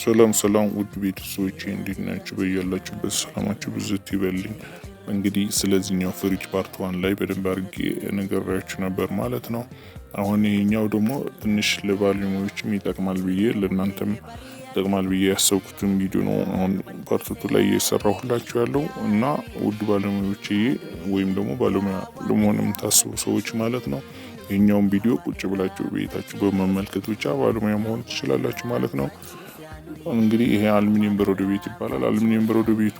ሰላም ውድ ቤተሰቦቼ እንዴት ናችሁ? በያላችሁበት ሰላማችሁ ብዝት ይበልኝ። እንግዲህ ስለዚህኛው ፍሪጅ ፓርት 1 ላይ በደንብ አድርጌ ነግሬያችሁ ነበር ማለት ነው። አሁን ይሄኛው ደግሞ ትንሽ ለባለሙያዎችም ይጠቅማል ብዬ ለእናንተም ይጠቅማል ብዬ ያሰብኩትን ቪዲዮ ነው አሁን ፓርት 2 ላይ እየሰራሁላችሁ ያለው እና ውድ ባለሙያዎቼ ወይም ደግሞ ባለሙያ ለመሆን የምታስቡ ሰዎች ማለት ነው ይሄኛውን ቪዲዮ ቁጭ ብላችሁ ቤታችሁ በመመልከት ብቻ ባለሙያ መሆን ትችላላችሁ ማለት ነው። እንግዲህ ይሄ አሉሚኒየም በረዶ ቤት ይባላል። አሉሚኒየም በረዶ ቤቱ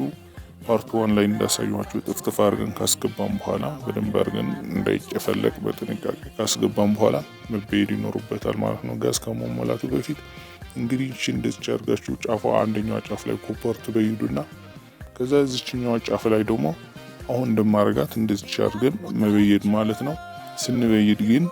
ፓርት 1 ላይ እንዳሳየኋችሁ ጥፍጥፍ አድርገን ካስገባን በኋላ በደንብ አድርገን እንዳይጨፈለቅ በጥንቃቄ ካስገባን በኋላ መበየድ ይኖርበታል ማለት ነው። ጋዝ ከመሞላቱ በፊት እንግዲህ እቺ እንደዚህ አድርጋችሁ ጫፏ አንደኛዋ ጫፍ ላይ ኮፐር ትበይዱና ከዛ እዚችኛዋ ጫፍ ላይ ደግሞ አሁን እንደማረጋት እንደዚህ አድርገን መበየድ ማለት ነው። ስንበይድ ግን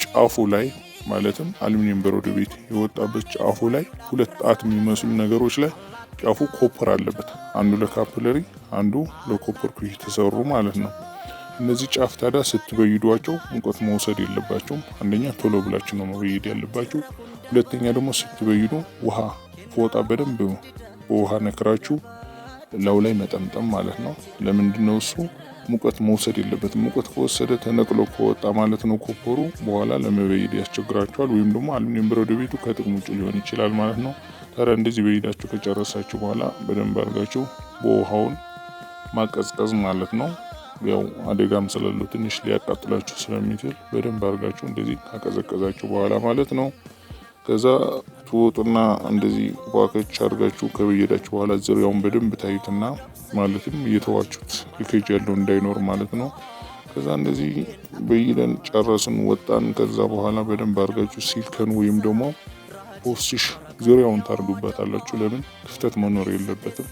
ጫፉ ላይ ማለትም አሉሚኒየም በረዶ ቤት የወጣበት ጫፉ ላይ ሁለት ጣት የሚመስሉ ነገሮች ላይ ጫፉ ኮፐር አለበት። አንዱ ለካፕለሪ አንዱ ለኮፐር ኩሽ ተሰሩ ማለት ነው። እነዚህ ጫፍ ታዲያ ስትበይዷቸው ሙቀት መውሰድ የለባቸውም። አንደኛ ቶሎ ብላችሁ ነው መበየድ ያለባችሁ። ሁለተኛ ደግሞ ስትበይዱ ውሃ ፎጣ በደንብ በውሃ ነክራችሁ ላው ላይ መጠምጠም ማለት ነው። ለምንድነው እሱ ሙቀት መውሰድ የለበትም። ሙቀት ከወሰደ ተነቅሎ ከወጣ ማለት ነው ኮፐሩ በኋላ ለመበየድ ያስቸግራችኋል፣ ወይም ደግሞ አሉሚኒየም በረዶ ቤቱ ከጥቅም ውጭ ሊሆን ይችላል ማለት ነው። ታዲያ እንደዚህ በይዳችሁ ከጨረሳችሁ በኋላ በደንብ አድርጋችሁ በውሃውን ማቀዝቀዝ ማለት ነው። ያው አደጋም ስላለው ትንሽ ሊያቃጥላችሁ ስለሚችል በደንብ አድርጋችሁ እንደዚህ ካቀዘቀዛችሁ በኋላ ማለት ነው ከዛ ትወጡና እንደዚህ ዋከች አድርጋችሁ ከበየዳችሁ በኋላ ዙሪያውን በደንብ ታዩትና ማለትም እየተዋችሁት ሊኬጅ ያለው እንዳይኖር ማለት ነው። ከዛ እንደዚህ በይደን ጨረስን ወጣን። ከዛ በኋላ በደንብ አድርጋችሁ ሲልከን ወይም ደግሞ ፖስቲሽ ዙሪያውን ታርጉበታላችሁ። ለምን ክፍተት መኖር የለበትም፣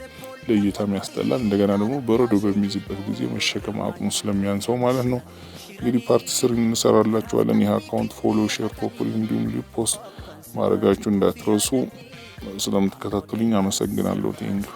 ለእይታም ያስጠላል። እንደገና ደግሞ በረዶ በሚይዝበት ጊዜ መሸከም አቅሙ ስለሚያንሰው ማለት ነው። እንግዲህ ፓርት 3 እንሰራላችኋለን። ይህ አካውንት ፎሎ፣ ሼር፣ ኮፒ እንዲሁም ሪፖስት ማድረጋችሁ እንዳትረሱ። ስለምትከታተሉኝ አመሰግናለሁ። ቴንክ